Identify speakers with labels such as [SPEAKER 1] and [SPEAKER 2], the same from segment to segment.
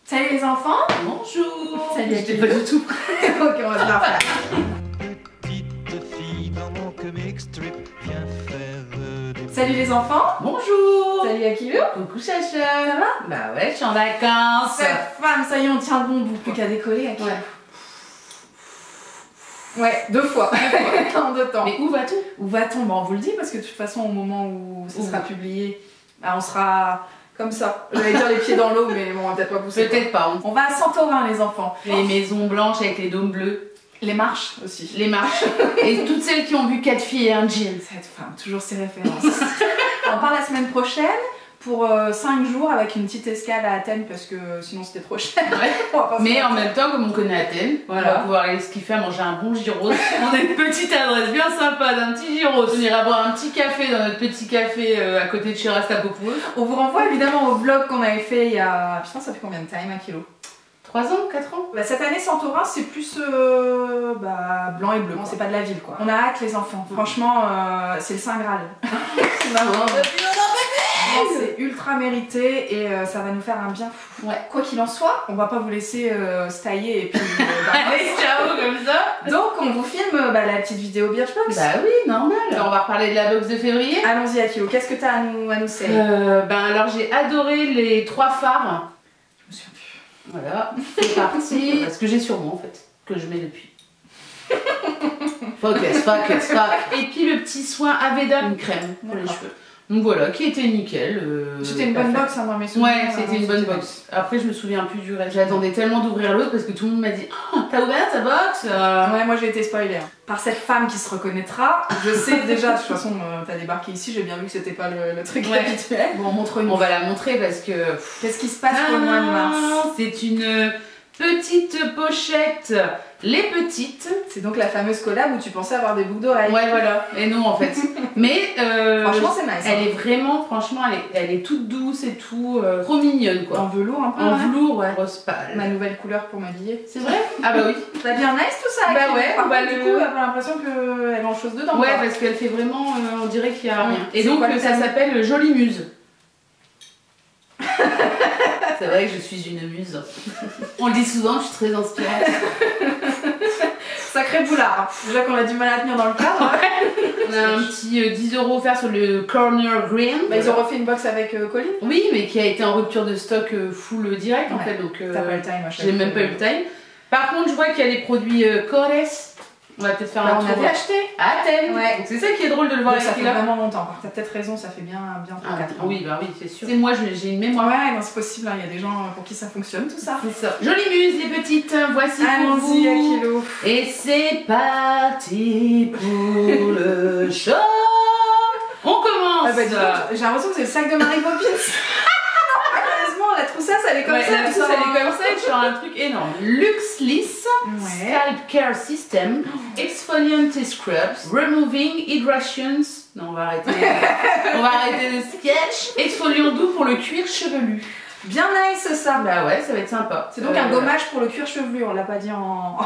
[SPEAKER 1] Salut les enfants.
[SPEAKER 2] Bonjour.
[SPEAKER 1] Salut,
[SPEAKER 2] j'étais pas du tout prête.
[SPEAKER 1] Ok, on va se la refaire.
[SPEAKER 3] Petite fille dans mon comic strip vient faire des...
[SPEAKER 1] Salut les enfants.
[SPEAKER 2] Bonjour.
[SPEAKER 1] Salut Akilou.
[SPEAKER 2] Coucou Chacha. Ça va? Bah ouais, je suis en vacances.
[SPEAKER 1] Cette femme, ça y est, on tient le bon bout, plus qu'à décoller Akilou. Ouais, 2 fois. En 2 temps.
[SPEAKER 2] Mais où va-t-on?
[SPEAKER 1] Où va-t-on? Bon, on vous le dit parce que de toute façon, au moment où ça sera publié, bah, on sera comme ça. J'allais dire les pieds dans l'eau, mais bon, on va peut-être pas pousser.
[SPEAKER 2] Peut-être pas.
[SPEAKER 1] On va à Santorin, les enfants.
[SPEAKER 2] Les maisons blanches avec les dômes bleus.
[SPEAKER 1] Les marches aussi.
[SPEAKER 2] Les marches. Et toutes celles qui ont vu 4 filles et un jean.
[SPEAKER 1] Cette femme, toujours ses références. On part la semaine prochaine pour 5 jours avec une petite escale à Athènes parce que sinon c'était trop cher.
[SPEAKER 2] Ouais. Mais en même temps, comme on connaît Athènes,
[SPEAKER 1] voilà.
[SPEAKER 2] On va pouvoir aller se kiffer à manger un bon gyros. On a une petite adresse bien sympa d'un petit gyros. On ira boire un petit café dans notre petit café à côté de chez Rastapopoulos.
[SPEAKER 1] On vous renvoie évidemment au vlog qu'on avait fait il y a... Putain, ça fait combien de time, Akilou?
[SPEAKER 2] 3 ans, 4 ans.
[SPEAKER 1] Bah, cette année, Santorin, c'est plus blanc et bleu. Bon, c'est pas de la ville, quoi. On a hâte, les enfants. Franchement, c'est le Saint Graal. C'est ultra mérité et ça va nous faire un bien fou.
[SPEAKER 2] Ouais.
[SPEAKER 1] Quoi qu'il en soit, on va pas vous laisser se tailler et puis...
[SPEAKER 2] Allez, ciao, comme ça.
[SPEAKER 1] Donc, on vous filme la petite vidéo Birchbox.
[SPEAKER 2] Bah oui, normal. On va reparler de la box de février.
[SPEAKER 1] Allons-y, Akilou. Qu'est-ce que t'as à nous say?
[SPEAKER 2] Alors, j'ai adoré les 3 phares.
[SPEAKER 1] Je me souviens plus.
[SPEAKER 2] Voilà, c'est parti. Ce que j'ai sur moi en fait, que je mets depuis. Focus. Et puis le petit soin Aveda, une crème pour les cheveux. Donc voilà, qui était nickel.
[SPEAKER 1] C'était une bonne box, hein, dans mes souvenirs.
[SPEAKER 2] Ouais, c'était une bonne box. Après, je me souviens plus du reste. J'attendais tellement d'ouvrir l'autre parce que tout le monde m'a dit oh, t'as ouvert ta box?
[SPEAKER 1] Ouais, moi j'ai été spoilée. Hein. Par cette femme qui se reconnaîtra. Je sais déjà, de toute façon, t'as débarqué ici, j'ai bien vu que c'était pas le truc habituel. Bon, montre-nous.
[SPEAKER 2] On va la montrer parce que.
[SPEAKER 1] Qu'est-ce qui se passe pour le mois de mars?
[SPEAKER 2] C'est une petite pochette. Les petites.
[SPEAKER 1] C'est donc la fameuse collab où tu pensais avoir des boucles d'oreilles.
[SPEAKER 2] Ouais, voilà. Et non, en fait. Mais
[SPEAKER 1] franchement, c'est nice.
[SPEAKER 2] Elle est vraiment, franchement, elle est toute douce et tout, trop mignonne quoi.
[SPEAKER 1] En velours un peu.
[SPEAKER 2] En velours, ouais. Rose pâle.
[SPEAKER 1] Ma nouvelle couleur pour m'habiller.
[SPEAKER 2] C'est vrai? Ah bah oui.
[SPEAKER 1] T'as bien nice tout ça.
[SPEAKER 2] Bah ouais.
[SPEAKER 1] Par contre, du coup, t'as l'impression qu'elle mange chose dedans.
[SPEAKER 2] Ouais,
[SPEAKER 1] quoi.
[SPEAKER 2] parce qu'elle fait vraiment, on dirait qu'il y a rien. Et
[SPEAKER 1] C'est
[SPEAKER 2] donc,
[SPEAKER 1] quoi,
[SPEAKER 2] ça s'appelle Jolie Muse. C'est vrai que je suis une muse. On le dit souvent, je suis très inspirante.
[SPEAKER 1] Sacré boulard. Déjà qu'on a du mal à tenir dans le cadre.
[SPEAKER 2] On a un petit 10 € offert sur le Corner Green.
[SPEAKER 1] Bah, ils ont refait une box avec Colline.
[SPEAKER 2] Oui, mais qui a été en rupture de stock full direct en fait. Donc,
[SPEAKER 1] t'as pas le time.
[SPEAKER 2] j'ai même pas eu le time. Par contre, je vois qu'il y a les produits Cores. On va peut-être faire un tour.
[SPEAKER 1] On avait acheté
[SPEAKER 2] à Athènes.
[SPEAKER 1] Ouais.
[SPEAKER 2] Donc c'est ça qui est drôle de le voir.
[SPEAKER 1] Ça fait vraiment longtemps. T'as peut-être raison, ça fait bien 4 ans.
[SPEAKER 2] Oui, bah oui, c'est sûr. C'est moi, j'ai une mémoire.
[SPEAKER 1] Ouais, non, c'est possible. Il y a des gens pour qui ça fonctionne tout ça.
[SPEAKER 2] C'est ça. Jolie muse, les petites. Voici pour vous.
[SPEAKER 1] Allons-y, Akilou.
[SPEAKER 2] Et c'est parti pour le show. On commence.
[SPEAKER 1] Ah bah, dis donc, j'ai l'impression que c'est le sac de Mary Poppins. La troussasse elle est comme ça,
[SPEAKER 2] la troussasse elle est comme ça, je suis un truc énorme. Luxless Scalp Care System, Exfoliant Scrubs, Removing Hydrations. Non, on va arrêter. On va arrêter le sketch. Exfoliant doux pour le cuir chevelu.
[SPEAKER 1] Bien nice ça.
[SPEAKER 2] Bah ouais, ça va être sympa.
[SPEAKER 1] C'est donc un gommage pour le cuir chevelu, on l'a pas dit en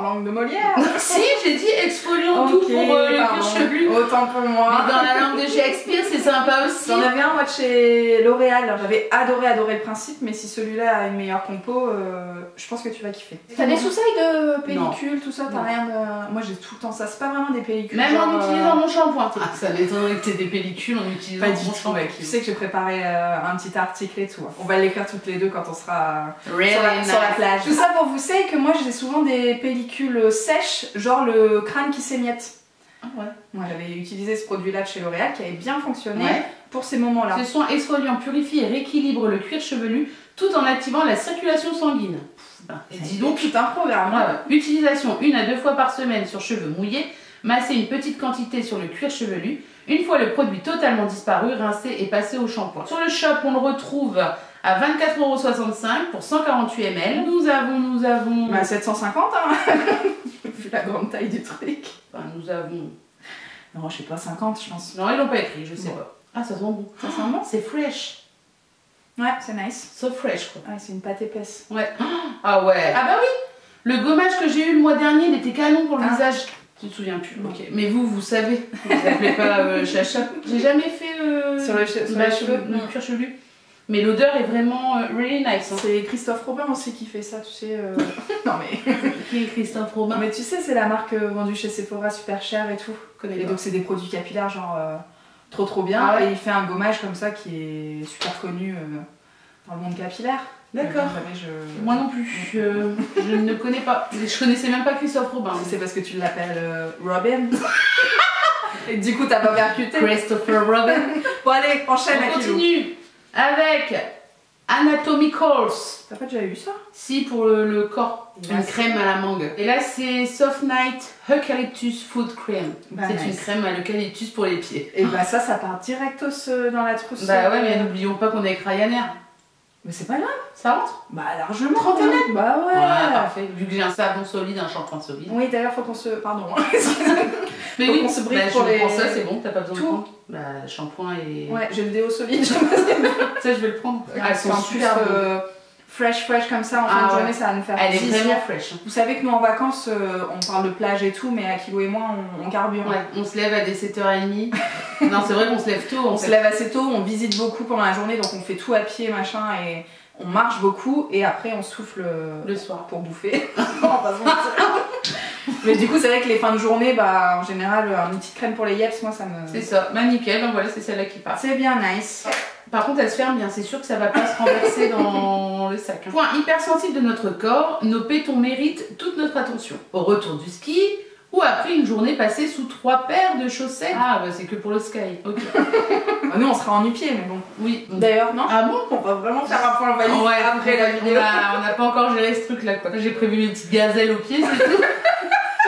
[SPEAKER 1] langue de Molière.
[SPEAKER 2] Si, j'ai dit exfoliant doux pour le cuir chevelu.
[SPEAKER 1] Autant pour moi.
[SPEAKER 2] Mais dans la langue de Shakespeare, c'est sympa aussi.
[SPEAKER 1] J'en avais un moi de chez L'Oréal. J'avais adoré le principe, mais si celui-là a une meilleure compo, je pense que tu vas kiffer. T'as des sous-sailles de pellicules, tout ça? T'as rien de... Moi j'ai tout le temps ça. C'est pas vraiment des pellicules.
[SPEAKER 2] Même en utilisant mon shampoing. Ah, ça m'étonnerait que t'aies des pellicules en utilisant mon shampoing.
[SPEAKER 1] Tu sais que j'ai préparé un petit article et tout. On va l'écrire toutes les deux quand on sera sur la plage. Tout ça pour vous dire que moi j'ai souvent des pellicules sèches, genre le crâne qui s'émiette.
[SPEAKER 2] Ah ouais.
[SPEAKER 1] Moi j'avais utilisé ce produit-là de chez L'Oréal qui avait bien fonctionné pour ces moments-là.
[SPEAKER 2] Ce soin exfoliant purifie et rééquilibre le cuir chevelu tout en activant la circulation sanguine.
[SPEAKER 1] Et dis donc tout un programme.
[SPEAKER 2] Utilisation 1 à 2 fois par semaine sur cheveux mouillés. Masser une petite quantité sur le cuir chevelu. Une fois le produit totalement disparu, rincer et passer au shampoing. Sur le shop, on le retrouve à 24,65 € pour 148 ml. Nous avons...
[SPEAKER 1] Bah 750 hein. Vu la grande taille du truc.
[SPEAKER 2] Bah, nous avons...
[SPEAKER 1] Non, je sais pas, 50 je pense.
[SPEAKER 2] Non, ils l'ont pas écrit, je sais pas. Ah, ça sent bon.
[SPEAKER 1] Ça sent bon?
[SPEAKER 2] C'est fresh.
[SPEAKER 1] Ouais, c'est nice.
[SPEAKER 2] So fresh quoi.
[SPEAKER 1] Ouais, c'est une pâte épaisse.
[SPEAKER 2] Ouais. Ah ouais. Ah bah oui. Le gommage que j'ai eu le mois dernier, il était canon pour le visage. Tu te souviens plus? Ok. Mais vous savez. Vous appelez pas Chacha. J'ai jamais fait
[SPEAKER 1] sur les cheveux.
[SPEAKER 2] Le cuir chevelu. Mais l'odeur est vraiment really nice. Hein.
[SPEAKER 1] C'est Christophe Robin aussi qui fait ça, tu sais. Non mais.
[SPEAKER 2] Qui est Christophe Robin?
[SPEAKER 1] Mais tu sais, c'est la marque vendue chez Sephora super chère et tout. Et donc c'est des produits capillaires genre trop bien. Ah ouais. Et il fait un gommage comme ça qui est super connu dans le monde capillaire.
[SPEAKER 2] D'accord. Moi non plus. Je ne connais pas. Je connaissais même pas Christophe Robin.
[SPEAKER 1] C'est parce que tu l'appelles Robin. Et du coup t'as pas percuté.
[SPEAKER 2] Christopher Robin.
[SPEAKER 1] Bon allez, enchaîne.
[SPEAKER 2] On continue avec Anatomicals.
[SPEAKER 1] T'as pas déjà eu ça?
[SPEAKER 2] Si, pour le corps. Une crème à la mangue. Et là c'est Soft Night Eucalyptus Foot Cream. C'est une crème à l'eucalyptus pour les pieds.
[SPEAKER 1] Et bah ça part directos dans la trousse.
[SPEAKER 2] Bah ouais, mais n'oublions pas qu'on est avec Ryanair.
[SPEAKER 1] Mais c'est pas grave.
[SPEAKER 2] Ça rentre?
[SPEAKER 1] Bah largement.
[SPEAKER 2] 31.
[SPEAKER 1] Bah ouais.
[SPEAKER 2] Ouais, parfait. Vu que j'ai un savon solide, un shampoing solide.
[SPEAKER 1] Oui, d'ailleurs, faut qu'on se... Pardon.
[SPEAKER 2] Mais
[SPEAKER 1] faut
[SPEAKER 2] oui,
[SPEAKER 1] qu'on se briefe
[SPEAKER 2] bah,
[SPEAKER 1] pour
[SPEAKER 2] je
[SPEAKER 1] les...
[SPEAKER 2] prends ça, c'est bon, t'as pas besoin
[SPEAKER 1] tout.
[SPEAKER 2] de prendre. Bah, shampoing et...
[SPEAKER 1] Ouais, j'ai le déo solide.
[SPEAKER 2] Ça, je vais le prendre.
[SPEAKER 1] Elles sont super fresh comme ça, en fin de journée, ça va nous faire
[SPEAKER 2] Elle est
[SPEAKER 1] plaisir.
[SPEAKER 2] vraiment fraîche.
[SPEAKER 1] Vous savez que nous, en vacances, on parle de plage et tout, mais Akilo et moi, on carbure.
[SPEAKER 2] Ouais, on se lève à des 7h30. Non, c'est vrai qu'on se lève tôt.
[SPEAKER 1] On se lève assez tôt, on visite beaucoup pendant la journée, donc on fait tout à pied, machin, et... On marche beaucoup et après on souffle
[SPEAKER 2] le soir
[SPEAKER 1] pour bouffer. Mais du coup c'est vrai que les fins de journée, bah en général une petite crème pour les yeps, moi ça me...
[SPEAKER 2] C'est ça, bah nickel, donc voilà c'est celle-là qui part.
[SPEAKER 1] C'est bien nice.
[SPEAKER 2] Par contre elle se ferme bien, c'est sûr que ça va pas se renverser dans le sac. Hein. Point hypersensible de notre corps, nos pétons méritent toute notre attention. Au retour du ski, ou après une journée passée sous 3 paires de chaussettes. Ah bah c'est que pour le sky, ok.
[SPEAKER 1] Nous on sera en nu-pied mais bon.
[SPEAKER 2] Oui.
[SPEAKER 1] D'ailleurs non.
[SPEAKER 2] Ah bon?
[SPEAKER 1] On va vraiment faire un point valise après la vidéo.
[SPEAKER 2] On n'a pas encore géré ce truc là quoi. J'ai prévu mes petites gazelles aux pieds, c'est tout.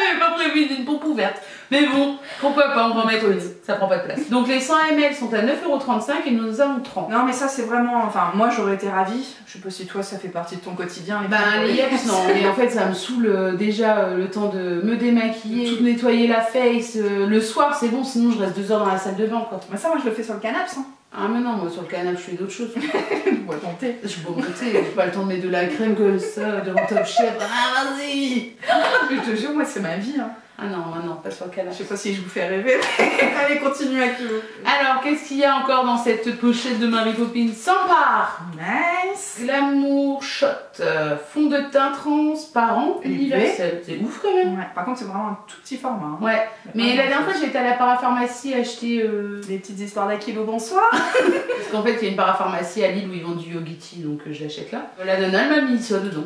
[SPEAKER 2] J'avais pas prévu d'une pompe ouverte. Mais bon, pourquoi pas, on va en mettre une, ça prend pas de place. Donc les 100 ml sont à 9,35 € et nous avons 30.
[SPEAKER 1] Non mais ça c'est vraiment, enfin moi j'aurais été ravie, je sais pas si toi ça fait partie de ton quotidien.
[SPEAKER 2] Les yeps non, mais en fait ça me saoule déjà le temps de me démaquiller, tout nettoyer la face, le soir c'est bon sinon je reste 2 heures dans la salle de bain quoi.
[SPEAKER 1] Bah ça moi je le fais sur le canapé hein.
[SPEAKER 2] Ah mais non, moi sur le canapé je fais d'autres choses.
[SPEAKER 1] Je bois monter.
[SPEAKER 2] Je bois monter, j'ai pas le temps de mettre de la crème comme ça, de mon top chef. Ah vas-y.
[SPEAKER 1] Je te jure moi c'est ma vie hein.
[SPEAKER 2] Ah non, pas sur le canapé.
[SPEAKER 1] Je sais pas si je vous fais rêver, mais allez, continue avec vous.
[SPEAKER 2] Alors, qu'est-ce qu'il y a encore dans cette pochette de Mary Poppins? S'empare.
[SPEAKER 1] Nice.
[SPEAKER 2] Glamour Shot, fond de teint transparent universel. C'est ouf quand même.
[SPEAKER 1] Ouais, par contre, c'est vraiment un tout petit format. Hein.
[SPEAKER 2] Ouais, mais la dernière fois, j'étais à la parapharmacie acheter
[SPEAKER 1] des petites histoires d'Akilo, bonsoir.
[SPEAKER 2] Parce qu'en fait, il y a une parapharmacie à Lille où ils vendent du Yogiti, donc je l'achète là. La nana, elle m'a mis ça dedans.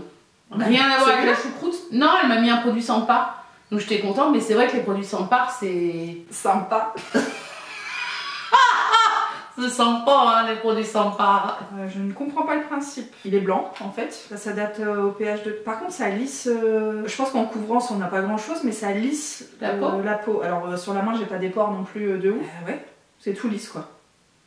[SPEAKER 2] Rien à voir avec la choucroute. Non, elle m'a mis un produit S'empare. Donc j'étais contente, mais c'est vrai que les produits S'empare, c'est...
[SPEAKER 1] Sympa.
[SPEAKER 2] C'est sympa, hein, les produits S'empare.
[SPEAKER 1] Je ne comprends pas le principe. Il est blanc, en fait. Ça s'adapte au pH de... Par contre, ça lisse... Je pense qu'en couvrance, on n'a pas grand-chose, mais ça lisse
[SPEAKER 2] la peau.
[SPEAKER 1] Alors, sur la main, j'ai pas des pores non plus de ouf. Ouais. C'est tout lisse, quoi.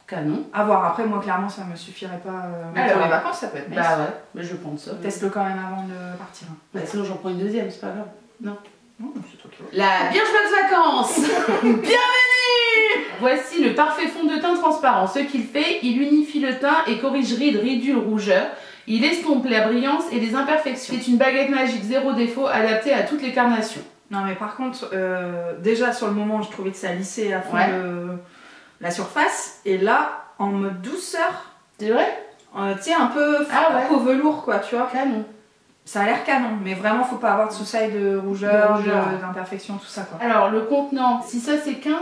[SPEAKER 2] Canon.
[SPEAKER 1] À voir. Après, moi, clairement, ça me suffirait pas. Pour les vacances, ça peut être nice.
[SPEAKER 2] Bah ouais, mais je pense ça.
[SPEAKER 1] Teste-le quand même avant de partir.
[SPEAKER 2] Bah sinon, j'en prends une deuxième, c'est pas grave. Non.
[SPEAKER 1] Non, c'est toi qui vois.
[SPEAKER 2] La bien chouette vacances. Bienvenue. Voici le parfait fond de teint transparent. Ce qu'il fait, il unifie le teint et corrige rides, ridules, rougeurs. Il estompe la brillance et les imperfections. C'est une baguette magique zéro défaut adaptée à toutes les carnations. Non mais par contre, déjà sur le moment, je trouvais que ça lissait à fond la surface. Et là, en mode douceur. C'est vrai? Tu sais, un peu peau velours quoi, tu vois. Canon. Ça a l'air canon, mais vraiment faut pas avoir de soucis de rougeur, d'imperfection, tout ça quoi. Alors le contenant, si ça c'est 15,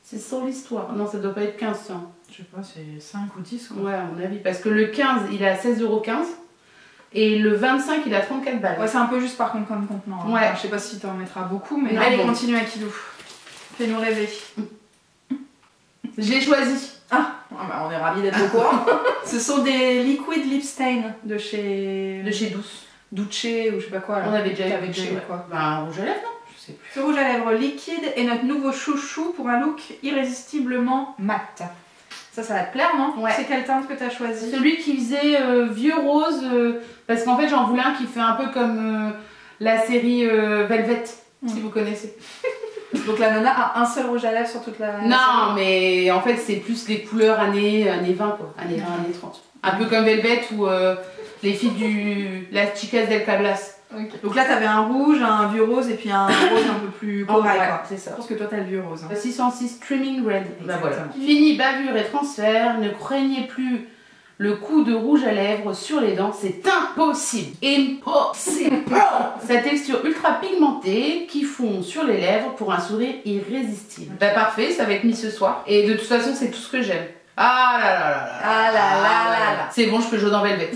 [SPEAKER 2] c'est sans l'histoire. Non, ça doit pas être 15 ça. Je sais pas, c'est 5 ou 10 quoi. Ouais, à mon avis, parce que le 15 il est à 16,15 € et le 25 il est à 34 balles. Ouais, c'est un peu juste par contre comme contenant. Hein. Ouais. Enfin, je sais pas si t'en mettras beaucoup, mais allez, continue avec Kilo. Fais-nous rêver. J'ai choisi. Ah, bah on est ravis d'être au courant. Ce sont des liquid lip stain de chez Douce. Duce ou je sais pas quoi. Là. On avait déjà eu quoi. Bah, un rouge à lèvres, non? Je sais plus. Ce rouge à lèvres liquide est notre nouveau chouchou pour un look irrésistiblement mat. Ça va te plaire, non? Ouais. C'est quelle teinte que tu as choisi? Celui qui faisait vieux rose, parce qu'en fait j'en voulais un qui fait un peu comme la série Velvet, si vous connaissez. Donc la nana a un seul rouge à lèvres sur toute la... Non, mais en fait c'est plus les couleurs années 20 quoi, années 20, années 30. Un peu comme Velvet ou les filles du... Las Chicas del Cablas. Okay. Donc là t'avais un rouge, un vieux rose et puis un rose un peu plus corail quoi. C'est ça. Je pense que toi t'as le vieux rose. Hein. 606 Trimming Red. Bah voilà. Fini bavure et transfert, ne craignez plus le coup de rouge à lèvres sur les dents, c'est impossible. Impossible. Sa texture ultra pigmentée qui fond sur les lèvres pour un sourire irrésistible. Bah parfait, ça va être mis ce soir. Et de toute façon, c'est tout ce que j'aime. Ah là là là là.
[SPEAKER 1] Ah là là là.
[SPEAKER 2] C'est bon, je peux jouer dans Velvet.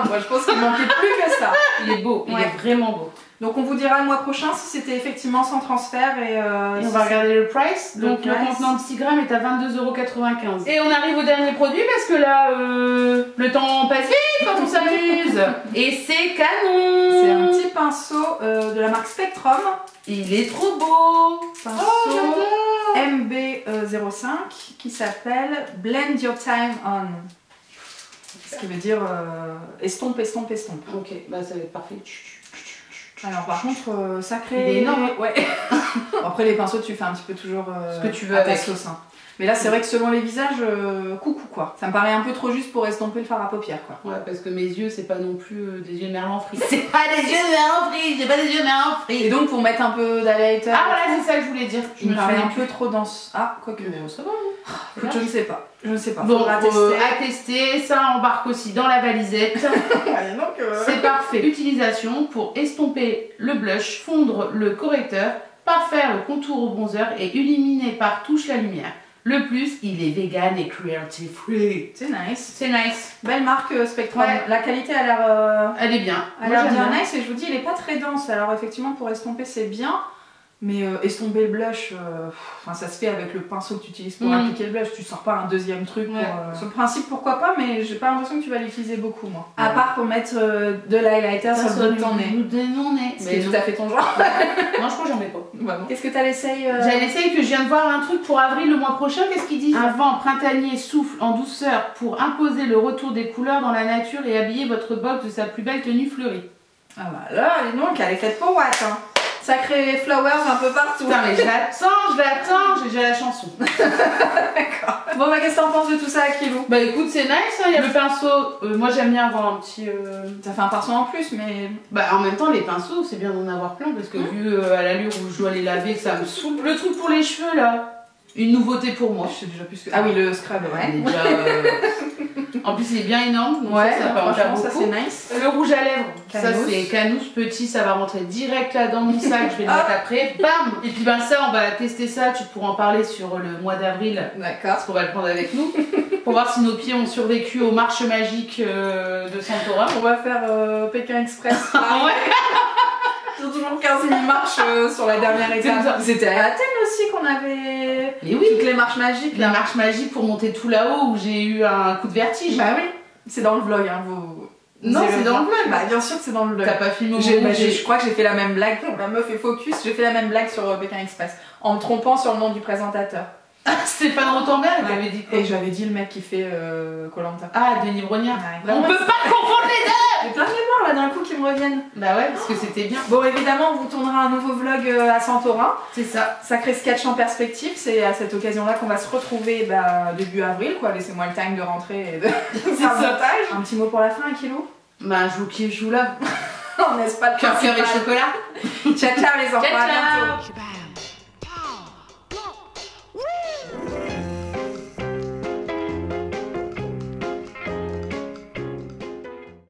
[SPEAKER 1] Moi je pense qu'il manquait plus que ça.
[SPEAKER 2] Il est beau, il est vraiment beau.
[SPEAKER 1] Donc on vous dira le mois prochain si c'était effectivement sans transfert et
[SPEAKER 2] on va regarder le price. Donc le contenant de 6 grammes est à 22,95 €. Et on arrive au dernier produit parce que là, le temps passe vite quand on s'amuse. Et c'est canon.
[SPEAKER 1] C'est un petit pinceau de la marque Spectrum.
[SPEAKER 2] Il est trop beau.
[SPEAKER 1] Pinceau MB05 qui s'appelle Blend Your Time On. Ce qui veut dire estompe, estompe, estompe.
[SPEAKER 2] Ok, bah ça va être parfait.
[SPEAKER 1] Alors par contre, sacré...
[SPEAKER 2] Il est énorme.
[SPEAKER 1] Ouais. Après les pinceaux, tu fais un petit peu toujours
[SPEAKER 2] ce que tu veux
[SPEAKER 1] à
[SPEAKER 2] avec
[SPEAKER 1] ta sauce. Hein. Mais là, c'est vrai que selon les visages, coucou quoi. Ça me paraît un peu trop juste pour estomper le fard à paupières quoi.
[SPEAKER 2] Ouais, parce que mes yeux, c'est pas non plus des yeux de Merlan frit. C'est pas des yeux de Merlan frit, j'ai pas des yeux de Merlan frit.
[SPEAKER 1] Et donc pour mettre un peu d'highlighter...
[SPEAKER 2] Ah voilà, c'est ça que je voulais dire.
[SPEAKER 1] Je me paraît un peu trop dense. Ah, quoique...
[SPEAKER 2] Ça va, hein.
[SPEAKER 1] Je ne sais pas. Je ne sais pas.
[SPEAKER 2] Donc à tester, ça embarque aussi dans la valisette. C'est parfait. Utilisation pour estomper le blush, fondre le correcteur, parfaire le contour au bronzer et illuminer par touche la lumière. Le plus, il est vegan et cruelty free.
[SPEAKER 1] C'est nice.
[SPEAKER 2] C'est nice.
[SPEAKER 1] Belle marque Spectrum. Ouais. La qualité a l'air...
[SPEAKER 2] Elle est bien.
[SPEAKER 1] Elle a l'air bien nice et je vous dis, il est pas très dense. Alors effectivement, pour estomper, c'est bien. Mais estomper le blush, ça se fait avec le pinceau que tu utilises pour appliquer le blush. Tu sors pas un deuxième truc.
[SPEAKER 2] Ouais.
[SPEAKER 1] Sur le principe, pourquoi pas, mais j'ai pas l'impression que tu vas l'utiliser beaucoup, moi. À part pour mettre de l'highlighter sur le bout de ton nez.
[SPEAKER 2] Ce
[SPEAKER 1] qui est tout à fait ton genre.
[SPEAKER 2] Non, je crois que j'en mets pas.
[SPEAKER 1] Bah bon. Qu'est-ce que t'as l'essaye
[SPEAKER 2] J'ai l'essaye que je viens de voir un truc pour avril le mois prochain. Qu'est-ce qu'il dit? Un vent printanier souffle en douceur pour imposer le retour des couleurs dans la nature et habiller votre box de sa plus belle tenue fleurie.
[SPEAKER 1] Ah bah là, dis donc, elle est faite pour Watt, hein. Sacré flowers un peu partout.
[SPEAKER 2] Putain, mais je l'attends, j'ai déjà la chanson.
[SPEAKER 1] D'accord. Bon, bah, qu'est-ce que t'en penses de tout ça, Akilou?
[SPEAKER 2] Bah écoute, c'est nice, hein. Il y a le pinceau. Moi, j'aime bien avoir un petit.
[SPEAKER 1] Ça fait un pinceau en plus, mais.
[SPEAKER 2] Bah, en même temps, les pinceaux, c'est bien d'en avoir plein parce que vu à l'allure où je dois les laver, que ça me saoule. Le truc pour les cheveux, là. Une nouveauté pour moi.
[SPEAKER 1] Je sais déjà plus que... Ah oui, le scrub, ouais.
[SPEAKER 2] Déjà, en plus, il est bien énorme. Donc
[SPEAKER 1] ouais,
[SPEAKER 2] ça peut en faire beaucoup.
[SPEAKER 1] Ça, c'est nice.
[SPEAKER 2] Le rouge à lèvres,
[SPEAKER 1] Canous.
[SPEAKER 2] Ça, c'est Canous petit. Ça va rentrer direct là dans mon sac. Je vais le mettre après. Bam! Et puis, ben, ça, on va tester ça. Tu pourras en parler sur le mois d'avril.
[SPEAKER 1] D'accord.
[SPEAKER 2] Parce qu'on va le prendre avec nous. Pour voir si nos pieds ont survécu aux marches magiques de Santorin.
[SPEAKER 1] On va faire Pékin Express.
[SPEAKER 2] Ah ouais!
[SPEAKER 1] J'ai toujours 15 000 marches sur la dernière étape. C'était à Athènes aussi qu'on avait toutes les marches magiques.
[SPEAKER 2] Les marches magiques pour monter tout là-haut où j'ai eu un coup de vertige.
[SPEAKER 1] Bah oui, c'est dans le vlog. Hein,
[SPEAKER 2] non, c'est dans le vlog.
[SPEAKER 1] Bah bien sûr que c'est dans le vlog.
[SPEAKER 2] T'as pas filmé au
[SPEAKER 1] je crois que j'ai fait la même blague. La meuf est focus, j'ai fait la même blague sur Pékin Express. En me trompant sur le nom du présentateur.
[SPEAKER 2] Stéphane Rothenberg, t'avais dit quoi?
[SPEAKER 1] Et j'avais dit le mec qui fait Koh-Lanta.
[SPEAKER 2] Ah, Denis Brognard.
[SPEAKER 1] Ouais,
[SPEAKER 2] on peut pas confondre les deux!
[SPEAKER 1] J'ai plein de mémoires là d'un coup qui me reviennent.
[SPEAKER 2] Bah ouais, parce que c'était bien.
[SPEAKER 1] Bon, évidemment, on vous tournera un nouveau vlog à Santorin.
[SPEAKER 2] C'est ça.
[SPEAKER 1] Sacré sketch en perspective. C'est à cette occasion-là qu'on va se retrouver début avril, quoi. Laissez-moi le time de rentrer et de faire le montage. Un petit mot pour la fin, Akilou?
[SPEAKER 2] Bah, je vous kiffe, je vous lave.
[SPEAKER 1] On n'est pas le
[SPEAKER 2] cœur et chocolat.
[SPEAKER 1] Ciao, ciao les enfants,
[SPEAKER 2] ciao,
[SPEAKER 1] à bientôt.